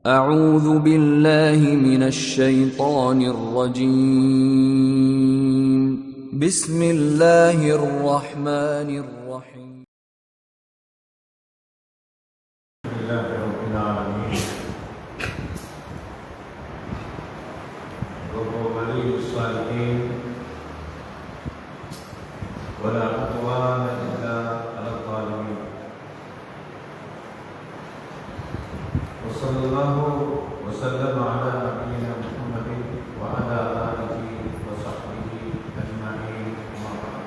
أعوذ بالله من الشيطان الرجيم بسم الله الرحمن الرحيم الحمد لله رب العالمين وهو ولي الصالحين ولا عدوان إلا على الظالمين وصلى الله وسلم على نبينا محمد وعلى آله وصحبه أجمعين أما بعد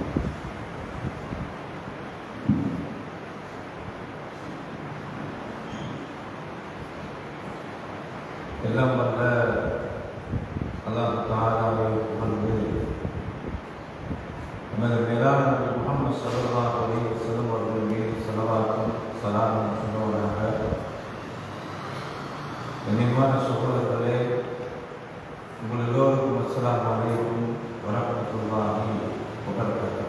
எல்லாம் வல்ல அல்லாஹ் தஆலாவை புகழ்ந்து நமது மேலான நபி முஹம்மது ஸல்லல்லாஹு அலைஹி வஸல்லம் அவர்கள் மீது ஸலவாத்தும் ஸலாமும் சொல்லுவதாக. கண்ணியமான சகோதரர்களே, உங்கள் எல்லோருக்கும் அஸ்ஸலாமு அலைக்கும் வரஹ்மத்துல்லாஹி வபரகாத்துஹு.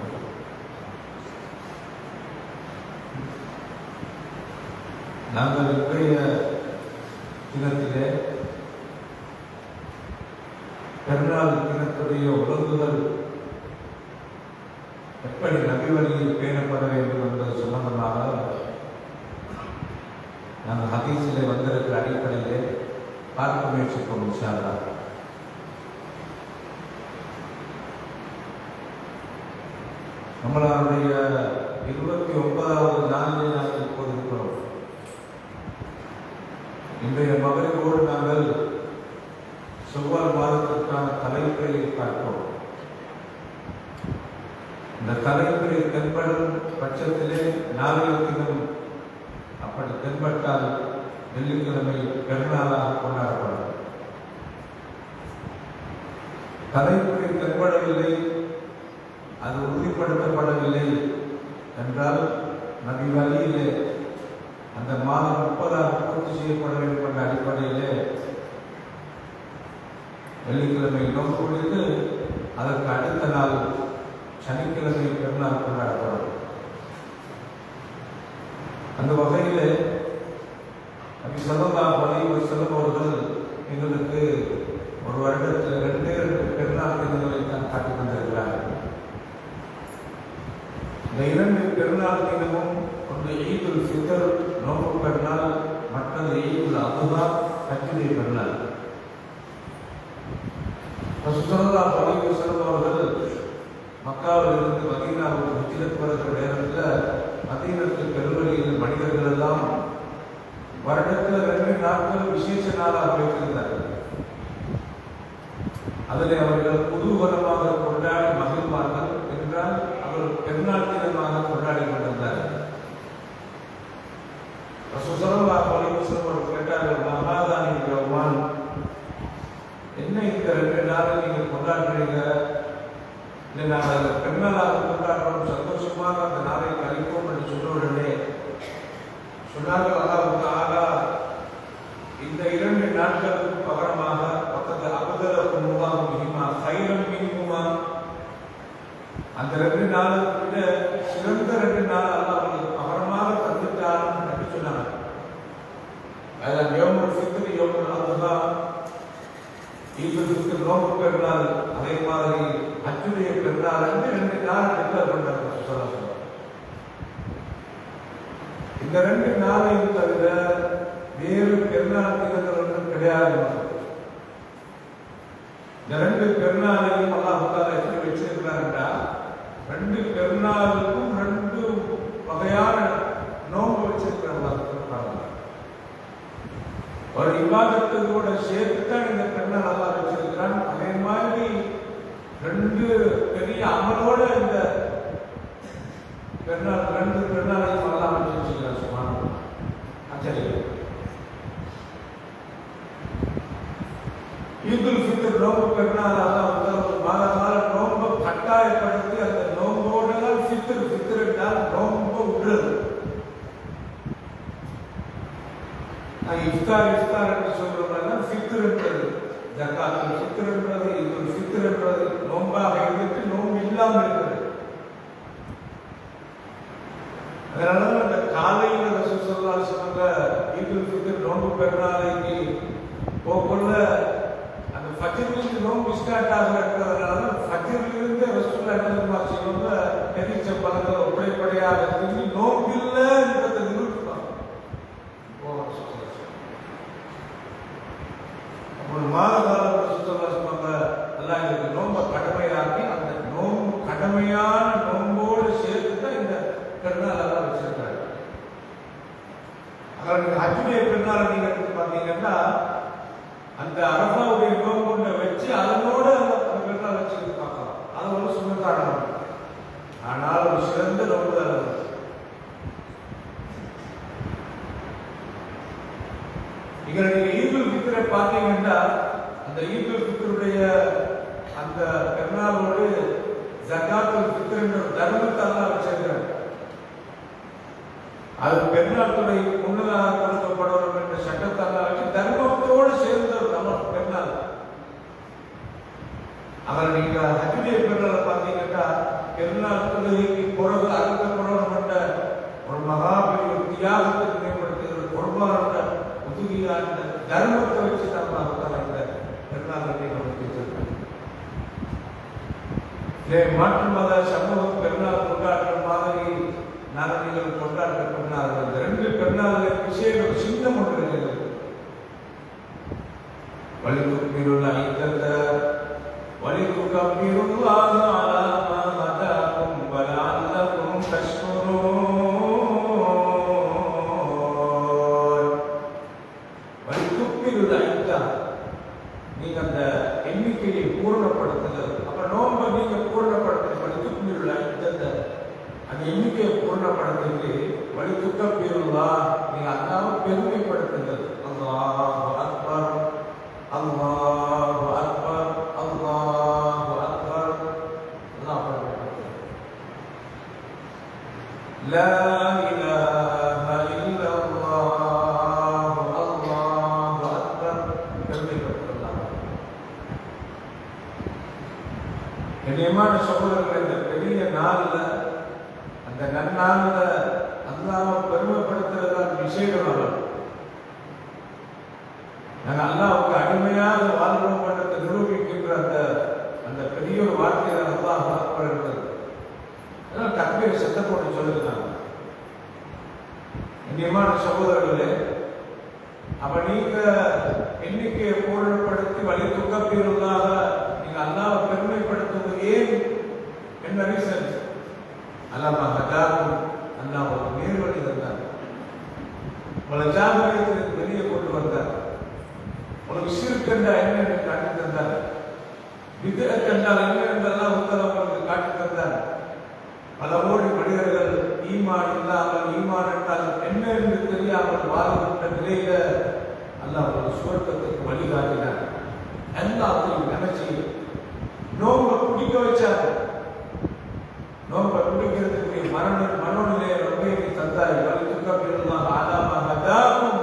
நாங்கள் இன்றைய தினத்திலே பெருநாள் தினத்துடைய ஒழுங்குகள் எப்படி நபி வழியில் பேணப்பட வேண்டும் என்பது சம்பந்தமாக நாங்கள் ஹதீஸிலே வந்திருக்கிற அடிப்படையிலே பார்க்க முயற்சிப்போம் இன்ஷா அல்லாஹ். நம்மளுடைய 29வது நாளிலே நாங்கள் இப்போது இருக்கிறோம். இன்றைய மகரிபோடு நாங்கள் செவ்வாய் மாதத்திற்கான தலைப்பை பார்ப்போம். இந்த தலைப்பை தென்படும் பட்சத்திலே நாளைய தினம் அப்படி தென்பட்டால் வெள்ளிக்கிழமை பெருநாளாக கொண்டாடப்படும். தலைப்பை தென்படவில்லை, அது உறுதிப்படுத்தப்படவில்லை என்றால் நபி வழியிலே அந்த மாதம் 30 பூர்த்தி செய்யப்பட வேண்டும் என்ற அடிப்படையிலே வெள்ளிக்கிழமை நோன்பு பிடித்து அதற்கு அடுத்த நாள் சனிக்கிழமை பெருநாள் கொண்டாடப்படும். அந்த வகையிலே நபி ஸல்லல்லாஹு அலைஹி வஸல்லம் அவர்கள் எங்களுக்கு ஒரு வருடத்தில் 2 பெருநாள் தினங்களை தான் காட்டி தந்திருக்கிறார்கள். இந்த 2 பெருநாள் தினமும் ஒன்று ஈதுல் ஃபித்ர் நோன்பு பெருநாள், மற்றது ஈதுல் அத்ஹா ஹஜ்ஜுடைய பெருநாள். ஸல்லல்லாஹு அலைஹி வஸல்லம் அவர்கள் மக்காவில் இருந்து மதீனாவுக்கு ஹிஜ்ரத் வருகிற நேரத்தில் மதீனத்தில் பெருவழியில் மனிதர்கள் எல்லாம் வருடத்தில் 2 நாட்கள் விசேஷ நாளாக வைத்திருந்தார்கள். அதில் அவர்கள் குதூகலமாக கொண்டாடி மகிழ்வார்கள் என்றால் அவர் பெருநாள் தினமாக கொண்டாடி கொண்டிருந்தார்கள். ஸல்லல்லாஹு அலைஹி வஸல்லம் அவர்கள் கேட்டார்கள், மகாதானி யௌமான், என்ன இந்த 2 நாளை நீங்கள் கொண்டாடுறீங்க? இல்லை நாங்கள் பெருநாளாக கொண்டாடுறோம், சந்தோஷமாக அந்த நாளை கழிப்போம் என்று சொன்ன உடனே சொன்னார்கள், அல்லாஹ் தஆலா இந்த 2 நாட்களுக்கு பகரமாக பக்கத்து அபதலக்கும் அல்லாஹு பிஹிமா கைரம் மின்ஹுமா, அந்த 2 நாளுக்கு விட சிறந்த 2 நாள் அல்லாஹ் உங்களுக்கு பகரமாக தந்துட்டான் என்று சொன்னாங்க. அதில் யௌமுல் ஃபித்ர், யௌமுல் அத்ஹா, ஈதுல் ஃபித்ர் நோன்பு பெருநாள், அதே மாதிரி ஹஜ்ஜுடைய பெருநாள் என்று 2 நாள் டிக்ளேர் பண்ணாங்க சொல்லலாம். இந்த 2 நாளையும் தவிர வேறு பெருநாள் தினங்கள் ஒன்றும் கிடையாது. இந்த 2 பெருநாளையும் அல்லாஹ் தஆலா எப்படி வச்சிருக்கிறார் என்றால் 2 பெருநாளுக்கும் 2 வகையான நோன்பு வச்சிருக்கிறார். ஒரு இபாதத்தோட சேர்த்துதான் இந்த பெருநாள் அல்லாஹ் வச்சிருக்கிறான். அதே மாதிரி 2 பெரிய அமலோட இந்த பெருநாள் 2 பெருநாளையும் அல்லாஹ் வச்சிருக்கிறார். சுப்ஹானல்லாஹ், ஆச்சரியம். ஈதுல் ஃபித்ர் நோன்பு பெருநாள் அல்லாஹ் ஒரு மாதகால நோன்பை கட்டாயப்படுத்தி அந்த நோன்போட தான் ஃபித்ர் என்றால் நோன்பு விடுறது. இஃப்தார் என்று சொல்றோம்னா ஃபித்ர் என்றது ஜகாத்துல் ஃபித்ர் என்றது, ஈதுல் ஃபித்ர் என்றது நோன்பாக இருந்துட்டு நோன்பு இல்லாமல் இருக்கிறது. அதனால அந்த காலையில் ரசூல் ஸல்லல்லாஹு அலைஹி வஸல்லம் ஈதுல் ஃபித்ர் நோன்பு பெருநாளைக்கு முஸ்காட்டாக இருக்கிறதுனால ஃபஜ்ரிலிருந்து ரசூலுல்லாஹி ஸல்லல்லாஹு அலைஹி வஸல்லம் எரிச்ச பழங்களை உடைப்படையாக திங்கி நோம்பில்லை என்பதை நிரூபிப்பாங்க. ஒரு மாத காலம் ரசூலுல்லாஹி சொன்னாங்க, அல்லாஹ் எனக்கு நோம்பை கடமையாக்கி அந்த நோம்பு கடமையான நோம்போடு சேர்த்து தான் இந்த பெருநாள் எல்லாம் வச்சிருக்காரு. அதற்கு ஹஜ்ஜுடைய பெருநாள் நீங்க பார்த்தீங்கன்னா அந்த அரபாவுடைய நோம்புண்டை வச்சு அதனோட அந்த பெருநாள் வச்சு பார்க்கலாம். அது ஒரு சுண்ணத்தான, ஆனால் ஒரு சிறந்த நோம்பு தான். நீங்க ஈதுல் ஃபித்ரை பார்த்தீங்கன்னா அந்த ஈதுல் ஃபித்ருடைய அந்த பெருநாளோடு ஜகாத்துல் ஃபித்ர் என்ற தர்மத்தை எல்லாம் வச்சிருக்கிறாங்க. அது பெருநாள் துறை முன்னதாக கொடுக்கப்படணும் என்ற சட்டத்தால் வச்சு தர்மத்தோடு சேர்ந்த ஒரு பெருநாள். அதில் நீங்க ஹஜ்ஜுடைய பெருநாளை பார்த்தீங்கன்னா பெருநாள் தொழுகைக்கு பிறகு அறுக்கப்படணும் என்ற ஒரு மகாபெரிய தியாகத்தை மேம்படுத்திய ஒரு பொறுப்பான உதவியான தர்மத்தை வச்சு தான் இந்த பெருநாள் வச்சிருக்காங்க. மாற்று மத சமூகம் பெருநாள் கொண்டாடுற மாதிரி நாங்கள் கொண்டாடுற பெருநாள். அந்த ரெண்டு பெருநாள் விஷயம் சின்னம் ஒன்று இருக்கிறது. வலிதுக்கிருள்ள ஐத்தந்த வலிதுக்கம்பிருல்லாஹ அலா மா ஹதாகும் வலஅல்லகும் தஷ்குரூன். வலிதுக்கிருள்ள ஐத்தா, நீங்க அந்த எண்ணிக்கையை பூர்ணப்படுத்துதல். அப்ப நோம்பை நீங்க பூர்ணப்படுத்துறது வலிதுக்கிருள்ள ஐத்தந்த அந்த எண்ணிக்கையை பூர்ணப்படுத்திட்டு வலிதுக்கம்பிருல்லா, நீங்க அல்லாஹ்வை பெருமைப்படுத்துங்கள். அல்லாஹு அக்பர், அல்லாஹு அக்பர், அல்லாஹு அக்பர். லா இலாஹ இல்லல்லாஹ், அல்லாஹு அக்பர். பெருமைப்படுத்தலாம். கண்ணியமான சகோதரர்கள், இந்த பெரிய நாள்ல அந்த நன்னாள்ல அல்லாஹ்வை பெருமைப்படுத்துறதுதான் விசேஷமாக. நாங்கள் அல்லாஹ்வுக்கு அடிமையாக வாழ்றோம் என்றதை நிரூபிக்கின்ற அந்த பெரிய ஒரு வார்த்தையை அல்லாஹ் அக்பர் என்பது. அதனால் தக்பீர் சத்தப்போட்டு சொல்லுகிறாங்க. கண்ணியமான சகோதரர்களே, அப்ப நீங்க எண்ணிக்கையை பூர்ணப்படுத்தி வலிதுக்கம்பிருல்லாஹ நீங்க அல்லாஹ்வை பெருமைப்படுத்துவது ஏன்? என்ன ரீசன்? அல்லாஹ் ஹதாக்கும், அல்லாஹ் ஒரு நேர்வழி தந்தார். உங்களை ஜாகிரத்தில் வெளியே கொண்டு வந்தார். உனக்கு ஷிர்க் என்றால் என்ன என்று காட்டி தந்தார். பித்அத் என்றால் என்ன என்றெல்லாம் உங்களுக்கு காட்டி தந்தார். பல கோடி மனிதர்கள் ஈமான் இல்லாமல், ஈமான் என்றால் என்ன என்று தெரியாமல் வாழ்கின்ற நிலையில அல்லாஹ் ஒரு சுவர்க்கத்துக்கு வழிகாட்டினார். எல்லாத்தையும் நினைச்சு நோம்பை குடிக்க வச்சார். நோம்பை குடிக்கிறதுக்கு மனோநிலையை ரொம்ப தந்தாய். வலிதுக்கம்பிருல்லாஹ அலா மா ஹதாகும்,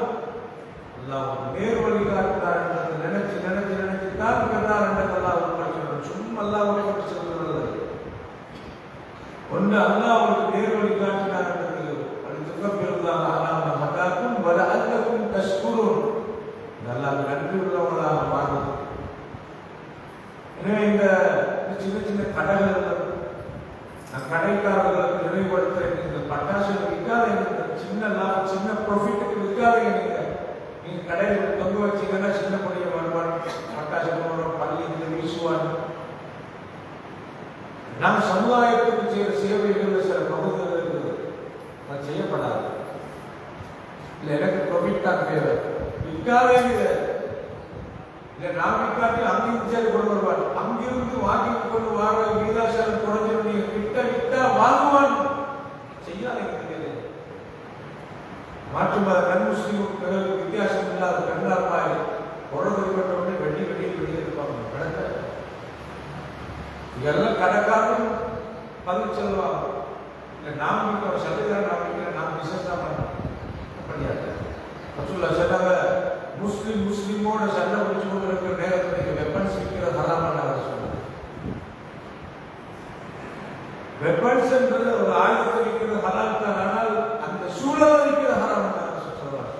அல்லாஹ் நேர் வழி காட்டினார் என்றதை நினைச்சு நினைச்சு நினைச்சு தான் கண்டார் என்றது அல்லாஹ் சொல்றோம். சும்மா அல்லாஹ்வை பற்றி சொல்றது ஒன்று. அல்லாஹ் அவருக்கு நேர் வழி காட்டினார் என்றது வலிதுக்கம்பிருல்லாஹ அலா மா ஹதாகும் வலஅல்லகும் தஷ்குரூன். அல்லாஹ் நன்றி உள்ளவங்களாக மாறும். எனவே இந்த சின்ன சின்ன கடைகள் கடைக்காரர்களுக்கு நினைவுபடுத்துறேன். இந்த பட்டாசு விற்காதீங்க, சின்ன லாபம் சின்ன ப்ராஃபிட்டுக்கு விற்காதீங்க. நீங்க கடையில் தொங்க வச்சீங்கன்னா சின்ன பொடிய வருவான், பட்டாசு பள்ளி வீசுவான். நாம் சமுதாயத்துக்கு செய்கிற சேவைகள் சில பகுதிகள் இருக்குது, அது செய்யப்படாது. இல்லை எனக்கு ப்ராஃபிட் தான் தேவை, விற்காதீங்க. இல்லை நான் விற்காட்டி அங்கிருந்து சரி கொண்டு வருவான், அங்கிருந்து வாங்கி கொண்டு வாங்க வீதாசாரம் குறைஞ்சிடும். நீங்க விட்டா வாங்குவான், செய்யாதீங்க. மாற்று மத கண் முஸ்லீமுக்கு வித்தியாசம் இல்லாத பெருநாள் மாதிரி பொருள்பட்டவனே வெட்டி வெட்டி வெட்டி இருப்பாங்க. இதெல்லாம் கடைக்காரரும் பதில் சொல்லுவாங்க. இல்லை நாம் விற்கிற சந்தைதான், நாம் விற்கிற நாம் பிசினஸ் தான் பண்ண அப்படியாது. ரசூலுல்லாஹ் சொன்னாங்க, முஸ்லீமோட சண்டை பிடிச்சு கொண்டு இருக்கிற நேரத்தில் நீங்க வெப்பன்ஸ் விற்கிற ஹராமான சொன்னாங்க. வெப்பன்ஸ் என்றது ஒரு ஆயுதத்தை விற்கிறது ஹலால் தான், ஆனால் அந்த சூழலை விற்கிற ஹராம் சொல்றாங்க.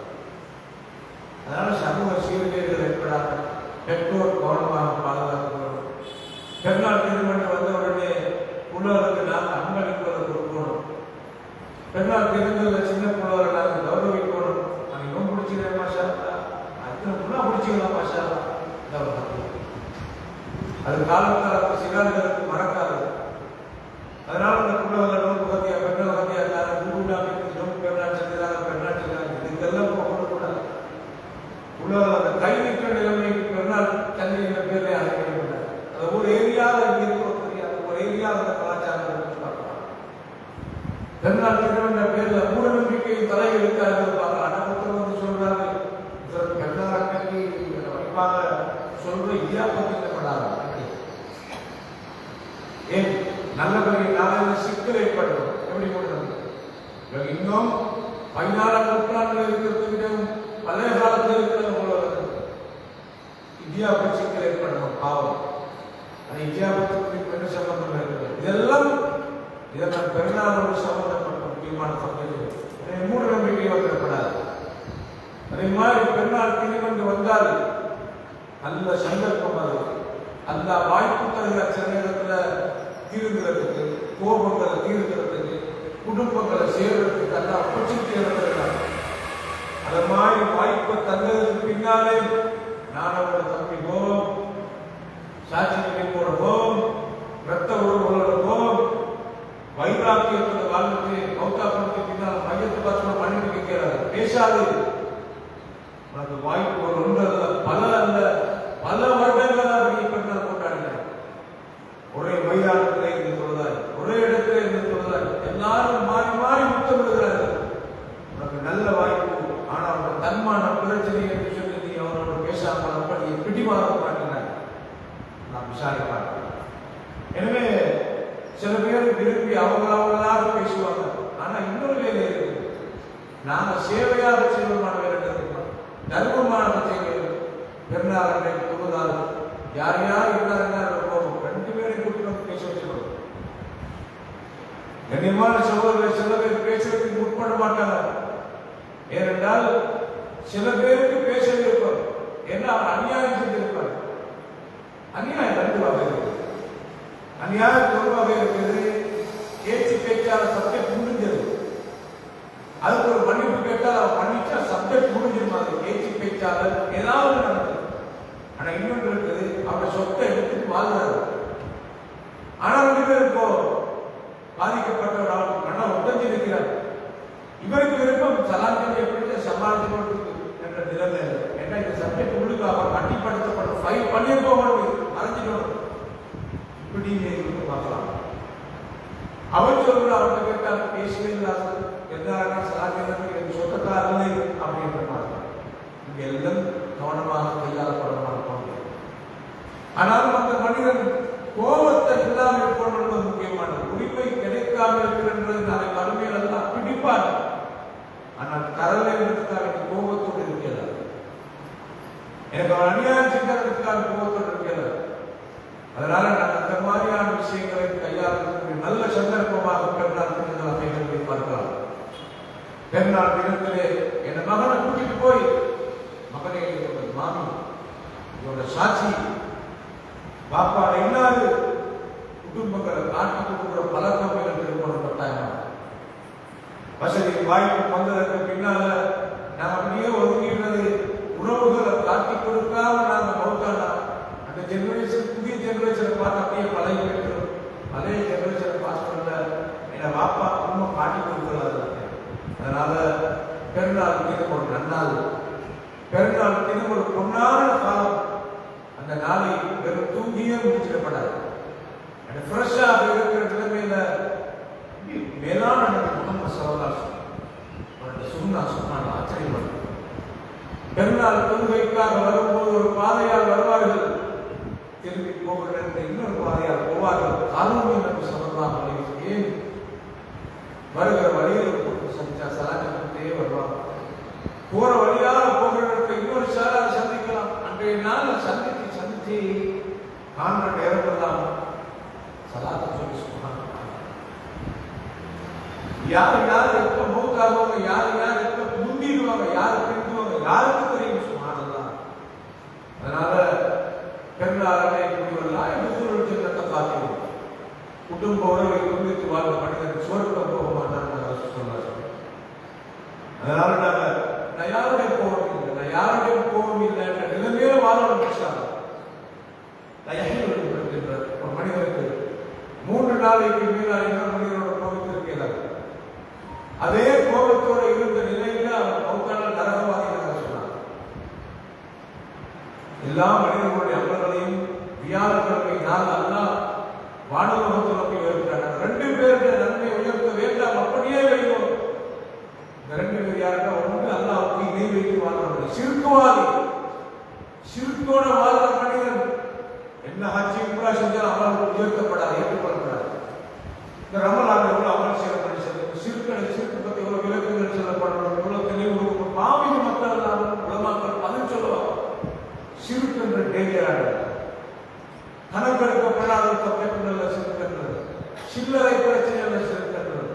அதனால சமூக சீர்கேடுகள் ஏற்படாத பெற்றோர் கவனமாக பாதுகாக்கணும். பெருநாள் திருமணம் வந்த உடனே புலவருக்கு நாங்கள் அன்பளிப்பதை கொடுக்கணும். பெருநாள் திருமணத்தில் சின்ன புலவரை நாங்கள் கௌரவிக்கணும். நாங்கள் இவன் பிடிச்சிக்கிறேன் மாஷா, அத்தனை புண்ணா பிடிச்சிக்கலாம் மாஷா. அது காலத்தால் சிறார்களுக்கு மறக்காது. அதனால அந்த புலவர்கள் நோக்கு பத்தியா பெருநாள் பத்தியா நோக்கு பெருநாள் செஞ்சாங்க, பெருநாள் செஞ்சாங்க, இதுக்கெல்லாம் போகக்கூடாது. புலவர் அந்த கை நிற்கிற நிலைமைக்கு பெருநாள் சந்தைங்கிற பேர்ல அழைக்கப்பட்டார். அது ஒரு ஏரியாவில் இருக்கிறோம் தெரியாது, ஒரு ஏரியாவில் அந்த கலாச்சாரம் பார்க்கலாம். பெருநாள் திருமண பேர்ல மூட நம்பிக்கையை தலையெழுத்தார்கள் பார்க்கலாம். அடமத்தில் வந்து சொல்றாரு, பெருநாள் அன்னைக்கு வைப்பாங்க சொல்ற இடியாப்பத்தினாங்க. ஏன் நல்லபடி நாளைக்கு சிக்கல் ஏற்படும். எப்படி போடுறது இன்னும் 16ஆம் நூற்றாண்டில் இருக்கிறது பழைய காலத்தில் இருக்கிற இந்தியாவுக்கு சிக்கல் ஏற்படணும் பாவம். அது இந்தியாவுக்கு பெரிய சம்பந்தம் இருக்கிறது. இதெல்லாம் பெருநாளோடு சம்பந்தப்பட்ட முக்கியமான சம்பந்தம். மூட நம்பிக்கை வந்துடப்படாது. அதே மாதிரி பெருநாள் திருமணம் வந்தால் நல்ல சந்தர்ப்பம். அது அந்த வாய்ப்பு தருகிற சில நேரத்தில் தீர்க்கிறதுக்கு, கோபங்களை தீர்க்கிறதுக்கு, குடும்பங்களை சேர்றதுக்கு அந்த ஆப்பர்ச்சுனிட்டி இருக்கிறாங்க. அது மாதிரி வாய்ப்பை தந்ததுக்கு பின்னாலே நானோட தம்பி போவோம், சாட்சி நிலைப்போட போவோம், ரத்த உறவுகளோட போவோம், வைராக்கியத்தோட வாழ்க்கை மௌத்தாப்பத்துக்கு பின்னால் மையத்தை பார்த்து பண்ணிட்டு வைக்கிறாரு. பேசாது. உனக்கு வாய்ப்பு ஒரு ஒன்று அல்ல, பல வருடங்களாக நீ பெற்றால் கொண்டாடினார். ஒரே மைதானத்திலே இருந்து சொல்வதாய், ஒரே இடத்திலே இருந்து சொல்வதாய், எல்லாரும் மாறி மாறி முத்தமிடுகிறார்கள். உனக்கு நல்ல வாய்ப்பு. ஆனால் அவன் தன்மான பிரச்சனை என்று சொல்லி நீ அவனோட பேசாமல் அப்படியே பிடிவாத மாட்டினார். நான் விசாரிப்பாங்க. எனவே சில பேர் விரும்பி அவங்களாக பேசுவாங்க. ஆனா இன்னொரு வேலை இருக்கு. நாங்கள் சேவையாக செய்வமான வேலை இருக்கலாம், தர்மமான செய்வது. பெருநாள் அன்றைக்கு தொழுதால் யார் யார் இருந்தார் போகும் 2 பேரை கூட்டி பேச வச்சுக்கணும். கண்ணியமான சகோதரர்கள் சில பேர் பேசுறதுக்கு முற்பட மாட்டாங்க. ஏனென்றால் சில பேருக்கு பேச இருப்பார். ஏன்னா அவர் அநியாயம் செஞ்சிருப்பார். அநியாயம் 2 வகை இருக்கு. அநியாயம் ஒரு வகை இருக்குது. பேச்சு பேச்சாளர் சப்ஜெக்ட் முடிஞ்சது, அதுக்கு ஒரு மன்னிப்பு கேட்டால் அவர் பண்ணிச்சா சப்ஜெக்ட் முடிஞ்சிருமா. அது பேச்சு பேச்சாளர் ஏதாவது நடந்தது. ஆனா இன்னொன்று இருக்குது, அவருடைய சொத்தை எடுத்துட்டு வாழ்றாரு. ஆனா 2 பேர் இப்போ பாதிக்கப்பட்டவரால் மன உடஞ்சி இருக்கிறார். இவருக்கு விருப்பம் சலாஞ்சலி எப்படி சமாளித்து என்ற நிலைமை. ஏன்னா இந்த சப்ஜெக்ட் உள்ளுக்கு அவர் கட்டிப்படுத்தப்பட்ட ஃபைல் பண்ணி போகணும், மறைஞ்சிக்கணும். இப்படி பார்க்கலாம். அவர் சொல்ற அவர்கிட்ட கேட்டால் பேசவே இல்லாத எல்லாருன்னா சலாஞ்சலி என் சொந்தக்காரர்களே அப்படின்ற மாதிரி இங்க எல்லாம் கவனமாக கையாளப்படமாக இருப்பாங்க. ஆனாலும் அந்த மனிதன் கோபத்தை இல்லாமல் இருப்பது என்பது முக்கியமானது. உரிமை கிடைக்காமல் இருக்கிறது நாளை வறுமையில் எல்லாம் பிடிப்பார். ஆனால் தரலைக்காக கோபத்தோடு இருக்கிறார். எனக்கு அவர் அநியாயம் செஞ்சதுக்காக கோபத்தோடு இருக்கிறார். அதனால நான் அந்த மாதிரியான விஷயங்களை கையாளுவதற்கு நல்ல சந்தர்ப்பமாக பெருநாள் தினங்கள் அமைகளை பார்க்கலாம். பெருநாள் தினத்திலே என் மகனை கூட்டிட்டு போய், மகனே மாமி இதோட சாட்சி பாப்பா இல்லாது குடும்பங்களை காட்டி கொடுக்கிற பழக்கம் திருமணம் கட்டாயமா. வசதி வாய்ப்பு வந்ததற்கு பின்னால நாங்கள் அப்படியே ஒதுங்கிடுறது. உறவுகளை காட்டி கொடுக்காம நாங்கள் மௌத்தானா அந்த ஜெனரேஷன், புதிய ஜெனரேஷனை பார்த்து அப்படியே பழகி வைக்கிறோம். பழைய ஜெனரேஷனை பார்த்து என்னை பாப்பா குடும்பம் காட்டி கொடுக்கிறாரு. அதனால பெருநாள் தினம் ஒரு நன்னாள், பெருநாள் தினம் ஒரு பொன்னான காலம். அந்த நாளை வெறும் தூங்கியே முடிச்சிடப்படாது. ஃப்ரெஷ்ஷாக இருக்கிற நிலைமையில மேலான முகமது சவதாசம் அவருடைய சுண்ணா சொன்னால் ஆச்சரியப்படும். பெருநாள் தொழுகைக்காக வரும்போது ஒரு பாதையால் வருவார்கள், திரும்பி போகிற இன்னொரு பாதையால் போவார்கள். காலமே நம்ம சவதாம் ஏன் வருகிற வழியில் போட்டு சந்திச்சா சலாஞ்சே வருவாங்க. போற வழியாக போகிற இன்னொரு சாராக சந்திக்கலாம். அன்றைய நாள் சந்திச்சு காண்ற நேரமெல்லாம் சலாத்தை சொல்லி சொன்னாங்க. யார் யார் எப்ப மூத்தாகுவாங்க, யார் யார் எப்ப முந்திடுவாங்க, யார் பிரிந்துவாங்க, யாருக்கு தெரியும் சுமாரெல்லாம். அதனால பெருநாள் கூடியவர்களா என்று சொல்லிட்டு குடும்ப உறவை துண்டித்து வாழ்ந்த மனிதன் சுவர்க்கம் போக மாட்டான்னு சொன்னார். அதனால நான் யாருடைய கோபம் இல்லை, நான் யாருடைய கோபம் இல்லை என்ற நிலைமையில வாழணும். ஒரு மனிதனுக்கு 3 நாளைக்கு மேலாக இன்னொரு மனிதனோட கோபத்தில் இருக்கிறார். அதே கோபத்தோடு இருந்த நிலையில அவர் மௌத்தான நரகவாதி என்று சொன்னார். எல்லா மனிதர்களுடைய அமல்களையும் வியாழக்கிழமை நாள் அல்லாஹ் வானலோகத்தில் நோக்கி உயர்த்தினார். 2 பேருடைய நன்மை உயர்த்த வேண்டாம், அப்படியே வேண்டும். இந்த 2 பேர் யாருன்னா, ஒன்று அல்லாஹ்வுக்கு இணை வைத்து வாழ்றவர்கள், சிறுக்குவாதி. சிறுக்கோட வாழ்ற மனிதன் என்ன ஹஜ் உம்ரா செஞ்சால் அமல் உயர்த்தப்படாது, ஏற்றுக்கொள்ளப்படாது. இந்த ரமலான் எவ்வளவு அமல் செய்ய மனுஷன் சிறுக்கு பற்றி எவ்வளவு விளக்கங்கள் சொல்லப்படணும், எவ்வளவு தெளிவு பாவிக மக்கள் எல்லாம் உலமாக்கள் பதில் சொல்லுவாங்க. சிறுக்கு என்ற டேஞ்சரான கணக்கெடுக்கப்படாத தப்பில் சிறுக்கன்றது, சில்லறை பிரச்சனை சிறுக்கன்றது,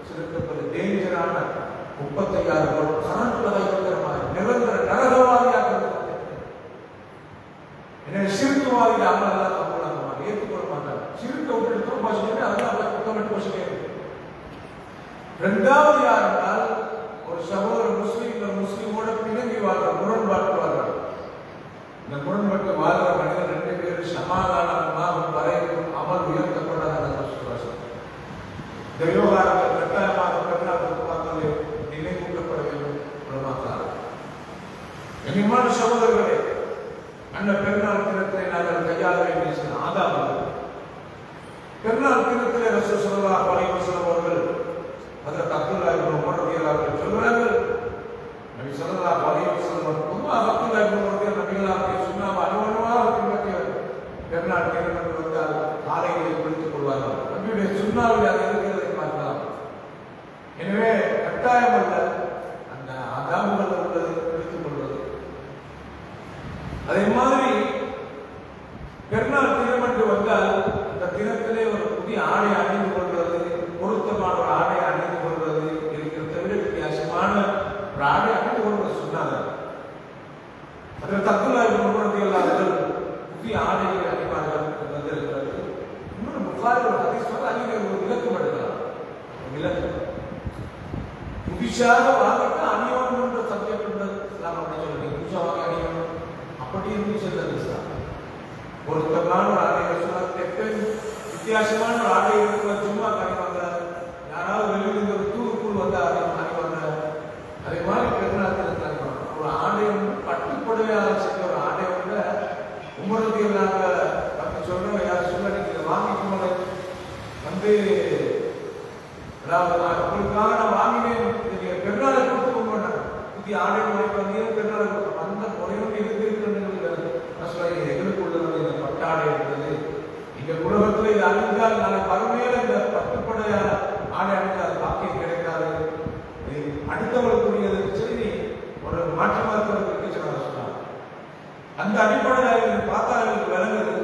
சிறுக்கப்பது டேஞ்சரான 36 கோடி கணக்கு வைக்கிறமாக நிரந்தர நரகவாதியாக. எனவே சிறுக்குவாதிகள் அமலெல்லாம் தப்புலாங்க, ஏற்றுக்கொள்ள மாட்டாங்க. சிறுக்க விட்டு போச்சுட்டு அதெல்லாம் குத்தமிட்டு போச்சுட்டே இருக்கு. 2வது யார் என்றால், ஒரு சகோதரர் முஸ்லீமோட பிணங்கி வாழ்ற, முரண்பாட்டுவார்கள். இந்த முரண்பட்டு வாழ்ற மனிதர் 2 பேரும் சமாதானமாக வரைக்கும் அமல் உயர்த்தப்படாத இந்த விவகாரங்கள் கட்டாயமாக பெண்ணால் நினைவூட்டப்பட வேண்டும். கண்ணியமான சகோதரர்களே, அந்த பெருநாள் தினத்தை நாங்கள் கையாள வேண்டிய ஆதாரம். பெருநாள் தினத்திலே ரசூல் ஸல்லல்லாஹு அலைஹி வஸல்லம் அவர்கள் ஹஜ்ரத் அப்துல்லாஹ் இப்னு உமர் ரலியல்லாஹு சொல்றார்கள், நபி ஸல்லல்லாஹு அலைஹி வஸல்லம் பொதுவாக அப்துல்லாஹ் இப்னு உமர் நபிகளாருடைய சுன்னாவை அனுபவமாக பின்பற்றியவர். பெருநாள் தினம் வந்தால் காலையிலே குளித்துக் கொள்வார்கள். நபியுடைய சுன்னாவில் அது இருக்கிறதை பார்க்கலாம். எனவே கட்டாயம் அல்ல, அந்த ஆதாரங்கள் உள்ளது குளித்துக் கொள்வது. அதே மாதிரி பெருநாள் தினம் என்று வந்தால் அந்த தினத்திலே ஒரு புதிய ஆடை அணிந்து கொள்வது, பொருத்தமான ஒரு ஆடை அணிந்து கொள்வது இருக்கிறத விட வித்தியாசமான ஒரு ஆடை அணிந்து கொள்வது சொன்னாங்க. அதில் அப்துல்லாஹ் இப்னு உமர் ரலியல்லாஹு புதிய ஆடைகளை அணிவார்கள் என்பது இருக்கிறது. இன்னொரு புகாரி ஒரு ஹதீஸ் வந்து அங்கே ஒரு விளக்கம் எடுக்கலாம். விளக்கம் புதுசாக வாங்கிட்டு அணியணும் என்ற சப்ஜெக்ட் இஸ்லாம் அப்படி சொல்லி புதுசாக வாங்கி அணியணும் அப்படி இருந்து செல்வது இஸ்லாம். பொருத்தமான ஒரு ஆடை வித்தியாசமான ஒரு ஆடை இருக்கிற சும்மா அணிவாங்க. யாராவது வெளியிலிருந்து ஒரு தூக்குள் வந்து அணிவாங்க. அதே மாதிரி பெருநாள் அணிவாங்க. ஒரு ஆடை பட்டுப்படையாக செஞ்ச ஒரு ஆடை வந்து உமரத்தில் நாங்கள் பற்றி சொல்றோம். யார் சொல்ல நீங்கள் வாங்கிக்கோங்க வந்து, அதாவது அவங்களுக்காக நான் வாங்கினேன், நீங்கள் பெருநாளை கொடுத்து போங்க, புதிய ஆடை வாங்கி வந்தீங்க பெருநாளை கொடுத்து அந்த முறையோடு இருக்கிறது. எங்களுக்கு உள்ளது இந்த பட்டாடை இருந்தது. இங்க உலகத்தில் இது அணிந்தால் நாளை மறுமையில இந்த பட்டுப்படையான ஆடை அணிந்தால் பாக்கியம் கிடைக்காது, அடுத்தவர்களுக்குரியது சரி ஒரு மாற்று மாற்றத்திற்கு சொன்னார். அந்த அடிப்படையில் பார்த்தா எனக்கு விளங்குது.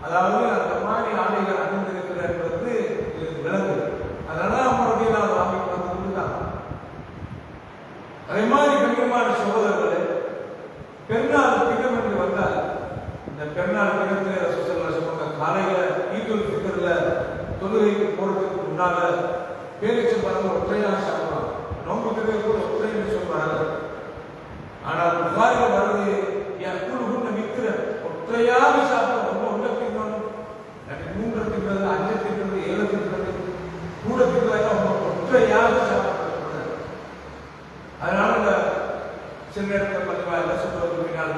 அதாவது அந்த மாதிரி ஆடைகள் அணிந்திருக்கிற என்பது விளங்குது. அதனால அவங்களுடைய நான் வாங்கிட்டு வந்துதான். அதே மாதிரி கண்ணியமான சகோதரர்களே, பெருநாள் தினம் என்று வந்தால் இந்த பெருநாள் தினத்திலே ரசூல் ஸல்லல்லாஹு அலைஹி வஸல்லம் காலையில ஈதுல் ஃபித்ர்ல தொழுகைக்கு போறதுக்கு முன்னால பேரிச்சம்பழம் ஒற்றையாக சாப்பிடுவாங்க. நோன்பு தினத்தில் ஒற்றைன்னு சொல்வாங்க. ஆனால் புகாரில் வருது குழுகுன்னு விற்கிற ஒற்றையாக சாப்பிட ஒன்றை திங்கணும், 3 திங்கிறது, 5 திங்கிறது, 7 திங்கிறது, கூட திங்கிறத ஒற்றையாக சாப்பிட. அதனால சில நேரத்தில் பதிவாக சொல்வது பின்னால்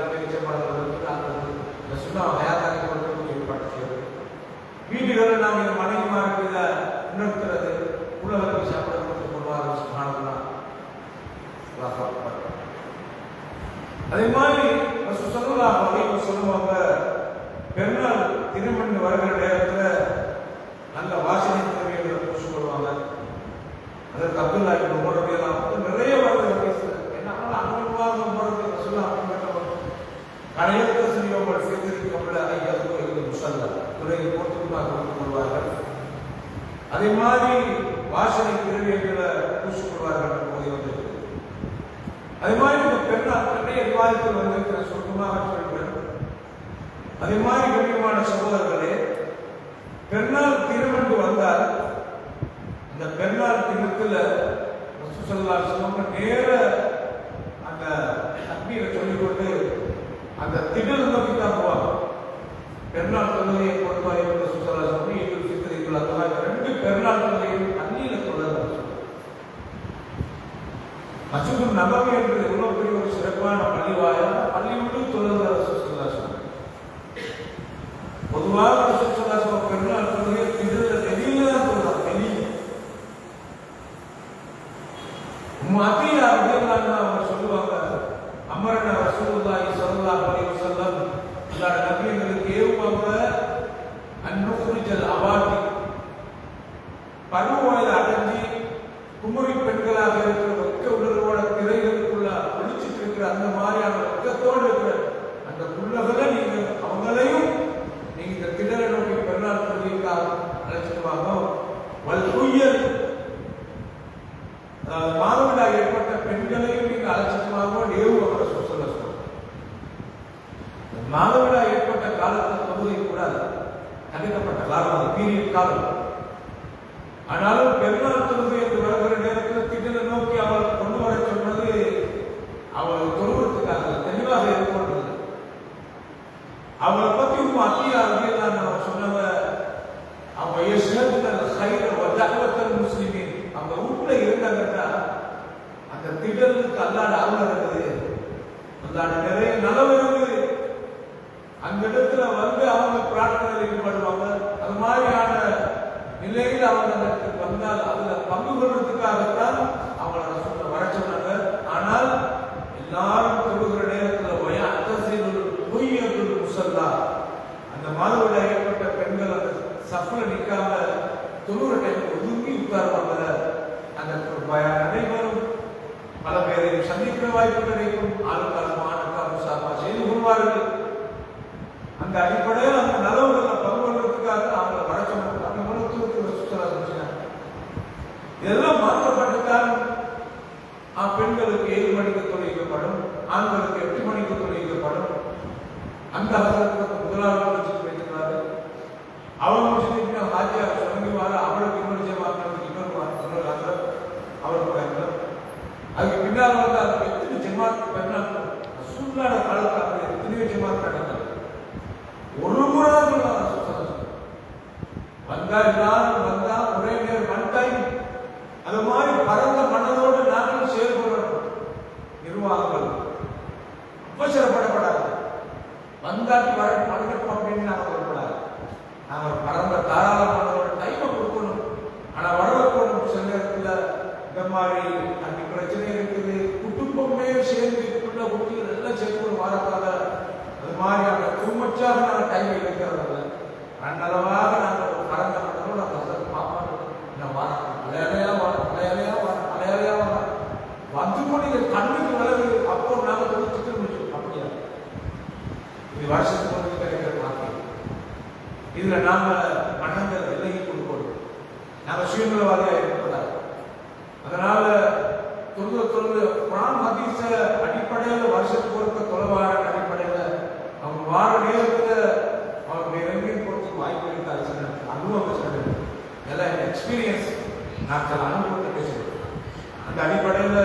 சொன்னா ஹயாத்தாக்கி ஏற்பாடு செய்வது. வீடுகளில் நாம் இந்த மனைவிமாருக்கு இதை உணர்த்துறது, உலகத்தில் சாப்பிட கொடுத்து கொள்வார்கள். அதே மாதிரி ஸல்லல்லாஹு அலைஹி வஸல்லம் பெருநாள் திருமணம் வருகிற நேரத்தில் நல்ல வாசனை திரவியங்களை பூசி கொள்வாங்க. அதற்கு அப்துல்லாஹ் இப்னு உமர் ரலியல்லாஹு அன்ஹு நிறைய வருது. என்ன அனுபவமாக போறது சொல்லலாம். கடையத்த செய்யவர்கள் செய்திருக்க துறையை போட்டுமாக கொடுத்துக் கொள்வார்கள். அதே மாதிரி வாசனை திரவியங்களை பூசிக் கொள்வார்கள் போது வந்து. அதே மாதிரி இந்த பெருநாள் நிறைய விவாதத்தில் வந்திருக்கிற சொந்தமாக சொல்கிறேன். அதே மாதிரி கண்ணியமான சகோதரர்களே, பெருநாள் தினம் என்று வந்தால் அந்த பெருநாள் தினத்தில் ரசூல் ஸல்லல்லாஹு அலைஹி வஸல்லம் நேர அந்த தக்பீரை சொல்லிக்கொண்டு அந்த திடல் நோக்கி தான் போவாங்க. பெருநாள் தொழுகையை பொறுத்தவரை ரசூல் ஸல்லல்லாஹு அலைஹி வஸல்லம் ஈதுல் ஃபித்ர் ஈதுல் அத்ஹா ரெண்டு பெருநாள் தொழுகையும் பள்ளியில் தொழுதாங்க. மஸ்ஜிதுன் நபவி என்று எவ்வளவு பெரிய ஒரு சிறப்பான பள்ளிவாயா பள்ளியோடு தொழுதார் ரசூல் ஸல்லல்லாஹு அலைஹி வஸல்லம். பொதுவாக ரசூல் ஸல்லல்லாஹு அலைஹி வஸல்லம் பெருநாள் தொழுகையை திடல் வெளியில தான் தொழுதாங்க. வெளியே முஅத்தியா ரலியல்லாஹு அவங்க சொல்லுவாங்க, அமரனா ரசூலுல்லாஹி ஸல்லல்லாஹு அலைஹி வஸல்லம் அல்லாஹ் நபியங்களுக்கு ஏவுவாங்க அன்னுக்ரிஜல் அவாதி பருவ வயது அடைஞ்சி குமரி பெண்களாக இருக்கிற வெக்க உணர்வோட திரைகளுக்குள்ள ஒழிச்சிட்டு இருக்கிற அந்த மாதிரியான வெக்கத்தோடு இருக்கிற அந்த புள்ளகளை நீங்க அவங்களையும் நீங்க இந்த திடலை நோக்கி பெருநாள் தொழுகைக்காக அழைச்சிட்டு வாங்க. வல் குய்யல் மாதவிடாய் ஏற்பட்ட பெண்களையும் நீங்க அழைச்சிட்டு வாங்க ஏவுவாங்க ரசூல் ஸல்லல்லாஹு அலைஹி வஸல்லம். மாதவிடாய் ஏற்பட்ட காலத்தில் தொழுகை கூடாது, தடுக்கப்பட்ட காலம், அது பீரியட் காலம். ஆனாலும் பெருநாள் தொழுகை என்று வருகிற நேரத்தில் திடலை நோக்கி அவள் கொண்டு வர சொன்னது அவள் தொழுவதற்காக தெளிவாக ஏற்படுறது. அவளை பற்றி அத்தியா ரலியல்லாஹு சொன்னவ அவங்க யஷ்ஹதுல் கைர வ தஅவத்தல் முஸ்லிமீன் அவங்க வீட்டுல இருந்தாங்கன்னா அந்த திடலுக்கு அல்லாஹ் அருள் இருக்குது, அல்லாஹ் நிறைய நலவு இருக்குது. அந்த இடத்துல வந்து அவங்க பிரார்த்தனையில் ஈடுபடுவாங்க. அது மாதிரியான நிலையில் அவங்க அந்த இடத்துக்கு வந்தால் அதுல பங்கு கொள்றதுக்காகத்தான் அவங்கள சொல்ல வர சொன்னாங்க. ஆனால் எல்லாரும் தொழுகிற நேரத்தில் முசல்லா அந்த மாதவிடாய் ஏற்பட்ட பெண்கள் அந்த சஃப்ல நிற்காம தொழுகிற டைம் ஒதுங்கி உட்காருவாங்க. அந்த அனைவரும் பல பேரையும் சந்திக்கிற வாய்ப்பு கிடைக்கும். ஆளுக்காலம் ஆணுக்காலம் சார்பா செய்து கொள்வார்கள். அந்த அடிப்படையில் அந்த நலவுகளை பங்குவதற்காக அவங்களை வர சொன்னாங்க. அந்த மருத்துவத்தில் சுற்றுலா செஞ்சாங்க. இதெல்லாம் மாற்றப்பட்டுத்தான் பெண்களுக்கு 7 மணிக்கு தொழிக்கப்படும், ஆண்களுக்கு 8 மணிக்கு தொழிக்கப்படும். அந்த அவசரத்துக்கு முதலாவது வச்சுட்டு வைக்கிறாரு. அவங்க வச்சுட்டு ஆச்சியார் சொல்லி வார அவளுக்கு இன்னொரு ஜமாத்துக்கு இன்னொரு அவருக்கு அதுக்கு பின்னால் வந்து அதுக்கு எத்தனை ஜமாத் பெண்ணால் சூழ்நாட காலத்தில் அப்படி எத்தனையோ ஜமாத் நடந்தது. ஒரு முறை வந்தா எல்லாரும் வந்தா ஒரே நேரம் ஒன் டைம் அது மாதிரி பரந்த மனதோடு நாங்கள் செயல்படுறோம். நிர்வாகங்கள் அவசரப்படப்படாது. வந்தாட்டி வரட்டும் அப்படின்னு நாங்கள் வரப்படாது. நாங்கள் பரந்த தாராள மனதோட டைமை கொடுக்கணும். ஆனால் வரவேற்கணும். சில நேரத்தில் இந்த மாதிரி அன்னைக்கு பிரச்சனை இருக்குது, குடும்பமே சேர்ந்து உள்ள குட்டிகள் எல்லாம் சேர்த்து வாரத்தால அது மாதிரியான குடும்பச்சாக நாங்கள் டைம் வைக்கிறதில்ல. நன்னளவாக நாங்கள் பரந்த மனதோடு நாங்கள் பார்ப்போம். வந்து கொண்டு கண்ணுக்கு வளரு அப்போ நாங்கள் தொழிற்சிட்டு முடிச்சோம். அப்படியா இது வருஷத்துக்கு வந்து கிடைக்கிற வார்த்தை. இதுல நாம மன்னங்கள் விலகி கொடுக்கணும். நாம சுயநலவாதியா இருக்கக்கூடாது. அதனால தொழுது குர்ஆன் ஹதீஸ அடிப்படையில் வருஷத்துக்கு ஒருக்க தொலைவார அடிப்படையில் அவங்க வார நேரத்தில் அவங்க எங்கேயும் போறதுக்கு வாய்ப்பு இருக்காது. அனுபவம் எல்லாம் எக்ஸ்பீரியன்ஸ் நான் சில அனுபவத்தை பேசுகிறேன். அந்த அடிப்படையில்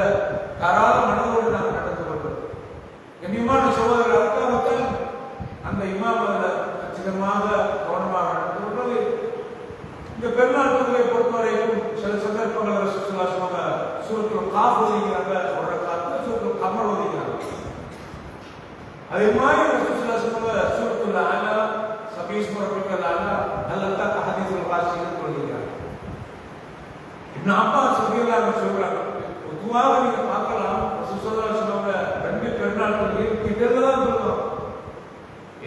தாராள மனதோடு நாங்கள் நடந்து கொள்வோம். கண்ணியமான சகோதரர்கள் அந்த இமாம் அதில் கச்சிதமாக கவனமாக நடந்து கொள்வது. இந்த பெருநாள் தொழுகையை பொறுத்தவரைக்கும் சில சந்தர்ப்பங்கள் சுற்றுலாசமாக சூரத்தில் காஃப் ஒதுக்கிறாங்க, ஒரு காலத்தில் சூரத்தில் கமல் ஒதுக்கிறாங்க. அதே மாதிரி சுற்றுலாசமாக சூரத்தில் ஆனா சபீஸ் முறப்பிக்கல் ஆனா அல்லா ஹதீஸுல் வாசிகள் தொழுகிறாங்க. இன்னும் அப்பா சொல்லிடலாம் சொல்றாங்க. பொதுவாக நீங்க பார்க்கலாம் சுற்றுலாசமாக 2 பெருநாள் தொழுகையும் கிட்டத்தில் தான் சொல்லுவாங்க.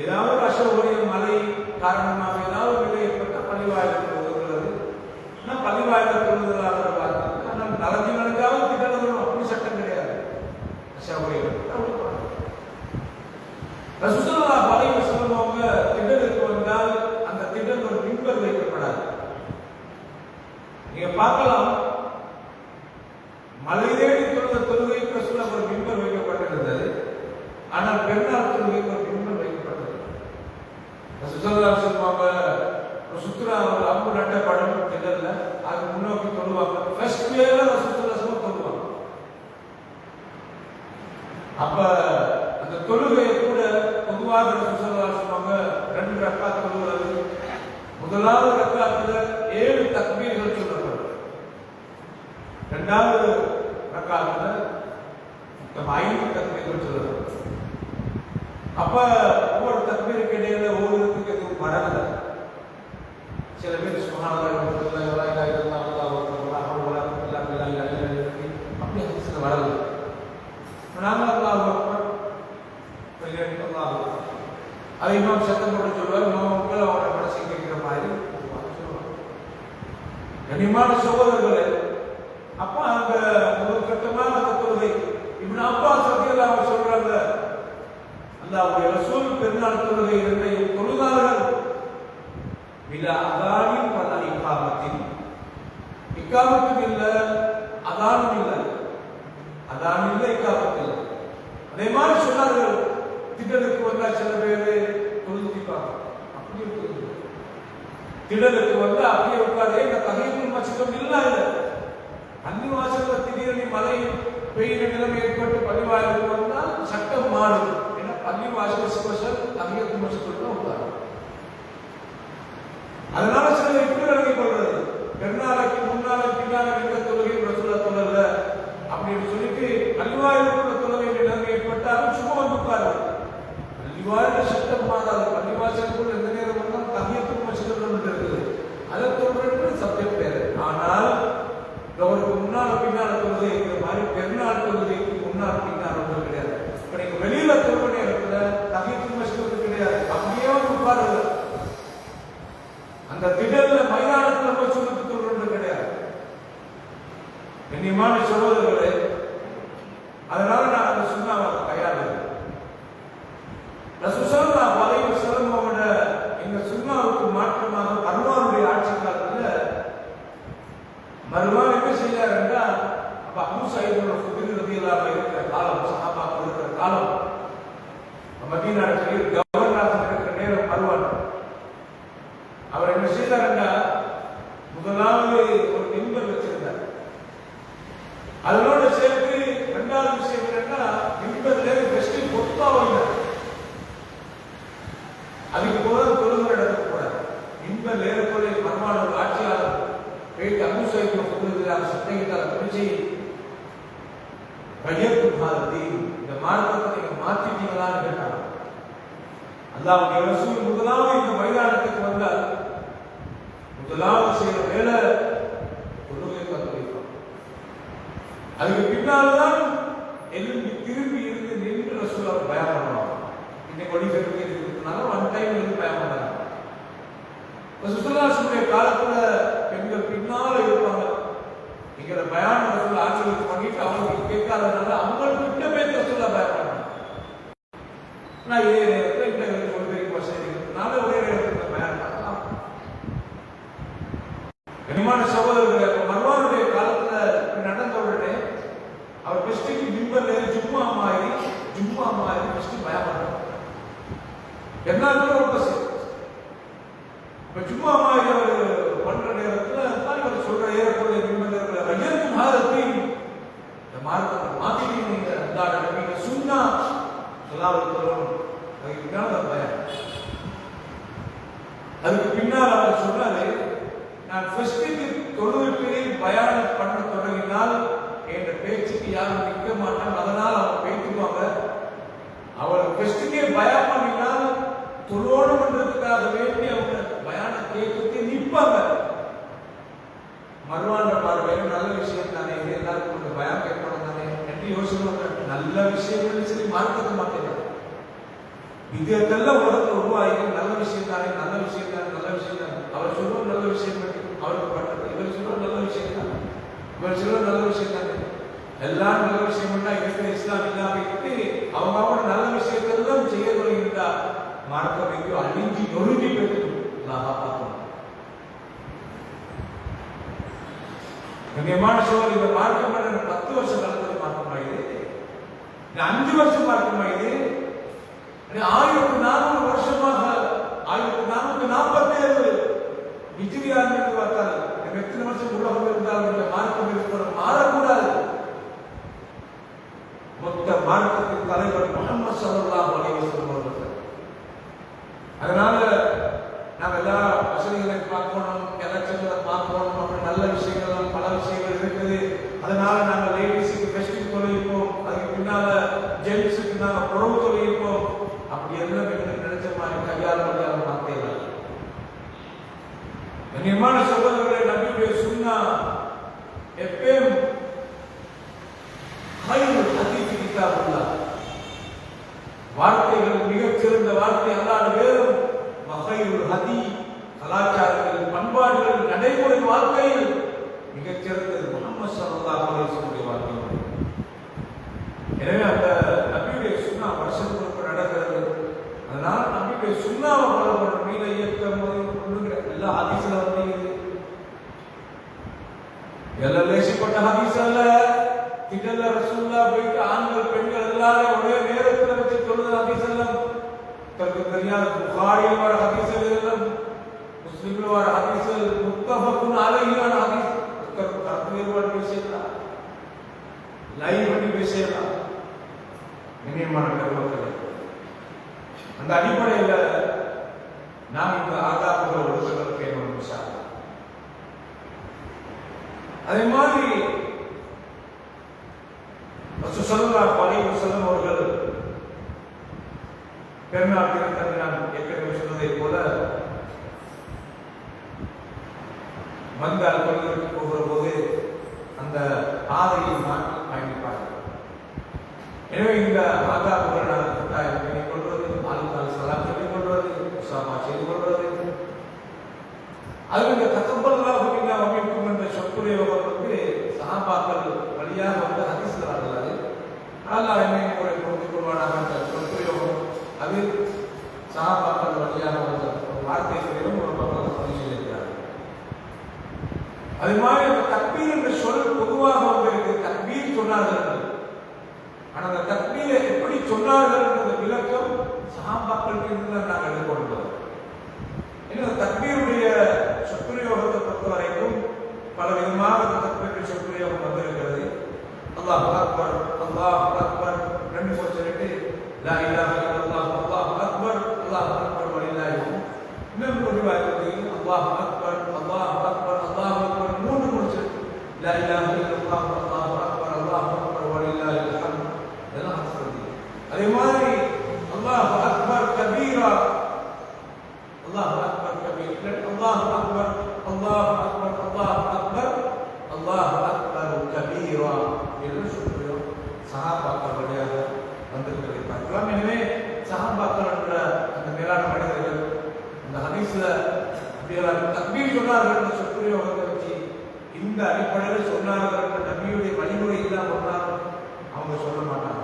ஏதாவது அசௌகரிய மழை காரணமாக ஏதாவது நிலை ஏற்பட்ட பள்ளிவாயில் தொழுகிறது, பள்ளிவாயில் தொழுதலாக பார்த்து ஆனால் நலஞ்சு நடக்காமல் திட்டம் அப்படி சட்டம் கிடையாது. அசௌகரியம் ரசூலுல்லாஹி அலைஹி வஸல்லம் அவங்க திட்டத்துக்கு வந்தால் அந்த திட்டம் ஒரு மிம்பர் வைக்கப்படாது. நீங்க பார்க்கலாம் மலை தேடி தொழுத தொழுகைக்கு ரசூலுல்லாஹி ஒரு மிம்பர் வைக்கப்பட்டிருந்தது. ஆனால் பெருநாள் தொழுகைக்கு ஒரு மிம்பர் வைக்கப்பட்டது. ரசூலுல்லாஹி அலைஹி வஸல்லம் அவங்க சுத்ரா பொதுவாக சொல்லுவாங்க 2 ரக்காத் தொழுவது. முதலாவது ரக்காத்துல 7 தக்பீர்கள் சொல்லப்படும். 2வது ரக்காத்துல 5 தக்பீர்கள் சொல்லப்படும். அப்ப ஒவ்வொரு தக்பீருக்கு இடையில ஓடுறதுக்கு எதுவும் வரல. சில பேர் சுப்ஹானல்லாஹ் அப்படி சில வரல. நாம அல்லாஹ் அக்பர் அதை இமாம் சத்தம் போட்டு சொல்லுவார். இமாம்கள் அவரை மனசை கேட்கிற மாதிரி கனிமான சகோதரர்களே, அப்ப அங்க முதல் கட்டமான அந்த தொழுகை இப்னு அப்பாஸ் ரலியல்லாஹு அன்ஹு சொல்றாங்க, அல்லாஹ்வுடைய ரசூல் பெருநாள் தொழுகை 2 தொழுதார்கள். பிலா அதானின் வலா இகாமத்தின், இகாமத்தும் இல்ல அதானும் இல்ல, அதானும் இல்ல இகாமத்தும் இல்ல. அதே மாதிரி சொன்னார்கள், திடலுக்கு வந்தா சில பேரு தொழுதிப்பாங்க, அப்படியே திடலுக்கு வந்து அப்படியே உட்காரு. இந்த தகையத்துல் மஸ்ஜிதும் இல்ல, பள்ளி வாசல்ல திடீர்னு மழை பெய்யுற நிலைமை ஏற்பட்டு பள்ளிவாசலுக்கு வந்தால் சட்டம் மாறுது. ஏன்னா பள்ளி வாசல் ஸ்பெஷல் தகையத்துல் மஸ்ஜிதுல உட்காரு. அதனால சில இப்படி விளங்கிக் கொள்றது, பெருநாளைக்கு முன்னால பின்னால எந்த தொழுகை ரசூலுல்லாஹ் சொல்லல அப்படின்னு சொல்லிட்டு பள்ளிவாசலுக்குள்ள தொழுகை நிலைமை ஏற்பட்டாலும் சும்மா வந்து உட்காரு. பள்ளிவாசல் சட்டம் மாறாது. பள்ளிவாசலுக்குள்ள எந்த நேரம் வந்தாலும் தகையத்துல் மஸ்ஜிதுல இருக்குது. அதை சொல்றது சப்ஜெக்ட் வேறு. ஆனால் அவருக்கு முன்னால பின்னால தொழுகை இருக்கிற மாதிரி பெருநாள் தொழுகைக்கு முன்னால் பின்னால் ஒன்றும் கிடையாது. இப்ப நீங்க வெளியில தொழுகை நேரத்துல தகையத்துல் மஸ்ஜிது கிடையாது, அப்படியே வந்து உட்காருது. அந்த திடல்ல மைதானத்துல போய் சுமத்து தொழுறது கிடையாது. கண்ணியமான சகோதரர்களே, அதனால நான் அந்த சுன்னாவை கையாளுறேன். ரசூல் ஸல்லல்லாஹு அலைஹி வஸல்லம் அவரோட இந்த சுன்னாவுக்கு மாற்றமாக மர்வானுடைய ஆட்சி காலத்துல மர்வான் என்ன செய்யறாருன்னா, அப்ப அபூ சயீத் குத்ரி ரலியல்லாஹு அன்ஹு இருக்கிற காலம், சஹாபாக்கள் இருக்கிற காலம், மதீனாவில் கவர்னராக இருக்கிற நேரம் மர்வான் அவர் என்ன செய்தாருன்னா, முதலாவது ஒரு மிம்பர் வச்சிருந்தார். அதனோட சேர்த்து 2வது விஷயம் என்னன்னா, மிம்பர்ல வெஸ்ட் பொத்தா வைத்தார். அதுக்கு போது தொழுகை நடக்கக்கூடாது. மிம்பர் ஏறக்குறைய மர்வான் ஒரு ஆட்சியாளர் போயிட்டு அபூ சயீத் குத்ரி சட்டையிட்டார், பிடிச்சி கையெழுத்து மாதிரி இந்த மார்க்கத்தை நீங்க மாத்திட்டீங்களான்னு கேட்டாங்க. அல்லாஹ்வுடைய ரசூல் முதலாவது இந்த மைதானத்துக்கு வந்தால் முதலாவது செய்யற வேலை தொழுகை கற்றுக்கலாம். அதுக்கு பின்னால்தான் எழும்பி திரும்பி இருந்து நின்று ரசூல் அவர் பயம் பண்ணுவாங்க. இன்னைக்கு ஒளிபெருக்கு இருக்கிறதுனால ஒன் டைம் இருந்து பயம் பண்ணாங்க. ரசூலுல்லாஹ்வுடைய காலத்துல பெண்கள் பின்னால இருப்பாங்க. இங்க பயான ரசூல் ஆட்சிகளுக்கு பண்ணிட்டு அவங்களுக்கு கேட்காதனால அவங்களுக்கு கிட்ட போய் ரசூலா பயம் பண்ணாங்க. நான் இதே நேரத்தில் இந்த ஒளிபெருக்கு வசதி இருக்கிறதுனால ஒரே நேரத்தில் பயம் பண்ணலாம். கனிமான சகோதரர்கள், மர்வானுடைய காலத்துல நடந்த உடனே அவர் பெஸ்டிக்கு மிம்பர்ல ஜும்மா மாதிரி பெஸ்ட் பயம் பண்றாங்க. எல்லாருக்கும் ஒரு பஸ். இப்ப ஜும்மா மாதிரி அவர் பண்ற நேரத்துல தான் இவர் சொல்ற ஏறக்குறைய மிம்பர்ல ரஜினி மாதத்தையும் இந்த மார்க்கத்தை மாத்திட்டீங்க. நீங்க அந்த சுன்னா சொல்லாமல் சொல்லணும். அதுக்கு பின்னால் பயம். அதுக்கு பின்னால் அவர் சொன்னாரு, நான் ஃபெஸ்டுக்கு தொழுவிட்டு பயானம் பண்ண தொடங்கினால் என்ற பேச்சுக்கு யாரும் நிற்க மாட்டாங்க. அதனால் அவங்க பேசிக்குவாங்க. அவர் ஃபெஸ்டுக்கே பயம் பண்ணினால் தொழோணும் என்றதுக்காக வேண்டி அவங்க பயானம் கேட்கறதுக்கு நிற்பாங்க. மர்வான பார்வையில் நல்ல விஷயம் தானே, இது எல்லாருக்கும் கொஞ்சம் பயம் கேட்கணும் தானே என்று யோசிப்பாங்க. நல்ல விஷயம் சரி மார்க்கத்தை மாட்டேன். இதெல்லாம் உலகத்தில் உருவாகி நல்ல விஷயம் தானே, நல்ல விஷயம் தானே, நல்ல விஷயம் தானே. அவர் சொல்லுவோம் நல்ல விஷயம் அவருக்கு பண்றது, இவர் சொல்லுவோம் நல்ல விஷயம் தானே, இவர் சொல்லுவோம் நல்ல விஷயம் தானே. எல்லாம் நல்ல விஷயம் இருக்கிற இஸ்லாம் இல்லாமட்டு அவங்க நல்ல விஷயத்தெல்லாம் செய்ய தொடங்கிட்டா மார்க்கம் எங்கேயோ அழிஞ்சி நொறுங்கி போயிட்டு பார்க்கணும். கண்ணியமான சோழர், இந்த மார்க்கம் 10 வருஷம் காலத்தில் மார்க்கமாயுது, 5 வருஷம் மார்க்கமாயுது, 1400 வருஷமாக 1447 ஹிஜ்ரியான்னு பார்த்தால் எத்தனை வருஷம் உலகம் இருந்தால் இந்த மார்க்கம் இருக்கிறது மாறக்கூடாது. மொத்த மார்க்கத்தின் தலைவர் முஹம்மது ஸல்லல்லாஹு அலைஹி வஸல்லம் அவர்கள் படியாத வார்த்தைகள். கண்ணியமான சகோதரர்களே, நபியுடைய சுன்னா எப்பயும் ஹைருல் ஹதீஸ் கிதாபுல்லாஹ், வார்த்தைகள் மிகச்சிறந்த வார்த்தை அல்லாஹ் வேறும் வஹைருல் ஹதீஸ், கலாச்சாரங்கள், பண்பாடுகள், நடைமுறை வாழ்க்கையில் மிகச்சிறந்தது முஹம்மது ஸல்லல்லாஹு அலைஹி வஸல்லம் வாழ்க்கை. எனவே அந்த நபியுடைய சுன்னா வருஷத்துக்கு நடக்கிறது. அதனால நபியுடைய சுன்னாவை ஃபாலோ பண்ணணும். மீத இயக்கம் ஒண்ணுங்கிற எல்லா ஹதீஸ்ல வந்து எல்லாம் லேசிப்பட்ட ஹதீஸ் அல்ல. கிட்டல ரசூலுல்லாஹ் போயிட்டு ஆண்கள் பெண்கள் எல்லாரும் ஒரே நேரத்தில் வச்சு தொழுத ஹதீஸ் எல்லாம் தெரியாத புகாரியில் வர ஹதீஸ்கள் எல்லாம், முஸ்லிம்ல வர ஹதீஸ்கள் முத்தஃபக்குன் அலைஹியான ஹதீஸ் வேறுபாடு பேசலாம், லைவ் பண்ணி பேசலாம். இனியமான பெருமக்களே, அந்த அடிப்படையில் நாம் இந்த ஆதாரங்கள் ஒழுக்கங்கள் கேட்கணும். அதே மாதிரி ஸல்லல்லாஹு அலைஹி வஸல்லம் அவர்கள் பெருநாள் தினத்தன்று நான் ஏற்கனவே சொன்னதை போல வந்தால் கொள்கைக்கு போகிற போது அந்த பாதையை மாற்றி பயணிப்பார்கள். எனவே இந்த ஆதாரங்கள் நான் கட்டாயம் சொல்லிக் கொள்வது, ஆளுக்கால் சலாம் சொல்லிக் கொள்வது, உசாமா செய்து கொள்வது, அது இந்த தகப்பல்லாஹு மின்னா வ மின்கும் என்ற சொற்பிரயோகம் வந்து சஹாபாக்கள் வழியாக வந்து ஹதீஸ்ல வரலாறு. அல்லாஹ் என்னை கூட புரிந்து கொள்வானாக என்ற சொற்பிரயோகம் அது சஹாபாக்கள் வழியாக வந்த வார்த்தைகளிலும் ஒரு பக்கம் சொல்லியிருக்கிறார். அது மாதிரி அந்த தக்பீர் என்ற சொல் பொதுவாக வந்து தக்பீர் சொன்னார்கள். ஆனால் அந்த தக்பீரை எப்படி சொன்னார்கள் என்ற விளக்கம் சஹாபாக்களுக்கு இருந்து நாங்கள் எடுத்துக்கொண்டோம். ஏன்னா தக்பீருடைய சொற்பிரயோகத்தை பொறுத்த வரைக்கும் பல விதமாக தக்பீருடைய சொற்பிரயோகம் வந்திருக்கிறது. அல்லாஹ் அக்பர், அல்லாஹ் அக்பர், ரெண்டு சொல்லிட்டு லா இலாஹ இல்லல்லாஹ், அல்லாஹ் அக்பர், அல்லாஹ் அக்பர் வலில்லாஹி. இன்னும் ஒரு வார்த்தை அல்லாஹ் அக்பர், அல்லாஹ் அக்பர், அல்லாஹ் அக்பர், மூன்று முடிச்சிருக்கு. லா இலாஹ இல்லல்லாஹ், அல்லாஹ் அக்பர், அல்லாஹ் அக்பர் வலில்லாஹி அல்ஹம்து. இதெல்லாம் சொல்லுது. அதே மாதிரி அல்லாஹ் அக்பர் கபீரா, அல்லாஹ் அக்பர் கபீர், அல்லாஹ் அக்பர், அல்லாஹ் அக்பர், அல்லாஹ் அக்பர், அல்லாஹ் அக்பர் கபீரா என்று சொல்லுகிறோம். சஹாபாக்கள் வழியாக வந்திருக்கிறதை பார்க்கலாம். எனவே சஹாபாக்கள் என்ற அந்த மேலான மனிதர்கள் அந்த ஹதீஸ்ல தக்பீர் சொன்னார்கள் என்ற சொற்பிரயோகத்தை வச்சு இந்த அடிப்படையில் சொன்னார்கள் என்ற நபியுடைய வழிமுறை இல்லாமல் சொன்னாலும் அவங்க சொல்ல மாட்டாங்க.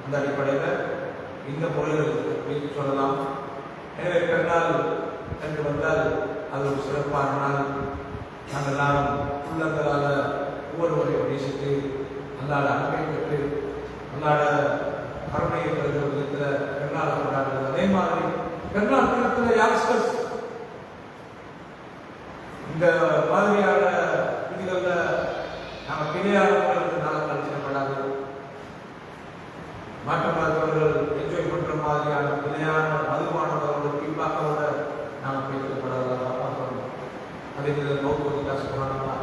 அந்த அடிப்படையில் இந்த முறையில் சொல்லலாம். எனவே பெருநாள் என்று வந்தால் அது ஒரு சிறப்பான நாள். நாங்கள் எல்லாரும் உள்ளங்களால் ஒவ்வொருவரையும் நேசித்து அல்லாட அன்பை பெற்று அல்லாட கருணையை பெறுகிற விதத்தில் பெருநாள் கொண்டாடுறது. அதே மாதிரி பெருநாள் தினத்தில் யாங்ஸ்டர்ஸ் இந்த மாதிரியான விதிகளில் நாங்கள் பிழையாளர்களுக்கு நாளை கழிச்சிடப்படாது. மாற்று மதத்தவர்கள் என்ஜாய் பண்ணுற மாதிரியான பிழையான மதுவானவர்களோட பின்பாக்கோட நாம் பேசப்படாததாக பார்க்கணும். அதே மாதிரி நோக்கு காசு போனாங்களா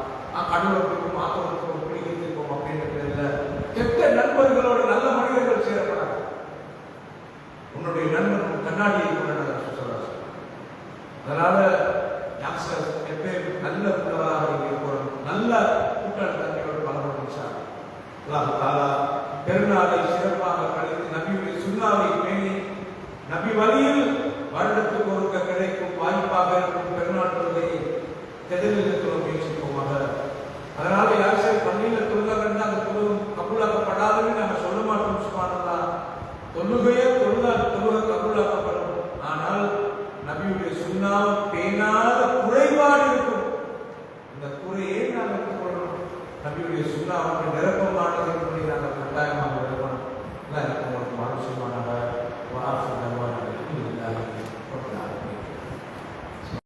கடவுளுக்கும் ஆத்தவர்களுக்கும் பிடிக்கிறதுக்கும் அப்படின்ற பேரில் கெட்ட நண்பர்களோட நல்ல மனிதர்கள் சேரப்படாது. உன்னுடைய நண்பன் கண்ணாடியை கொண்டாட சொல்றாங்க. அதனால யாங்ஸ்டர்ஸ் எப்பயும் நல்ல உள்ளவராக இருக்கணும், நல்ல கூட்டாளி தன்மையோடு பலப்படும். அல்லாஹ் தஆலா பெருநாளை சிறப்பாக கழித்து நபியுடைய சுன்னாவை பேணி நபி வழியில் வருடத்துக்கு ஒருக்க கிடைக்கும் வாய்ப்பாக இருக்கும் பெருநாள் தொழுகையை தெளிவிக்க முயற்சிப்போமாக. அதனால யாரும் பள்ளியில் தொழுதாங்க அந்த தொழுகும் கபூலாக்கப்படாதுன்னு நாங்கள் சொல்ல மாட்டோம். சுப்ஹானல்லாஹ், தொழுகையே தொழுக கபூலாக்கப்பட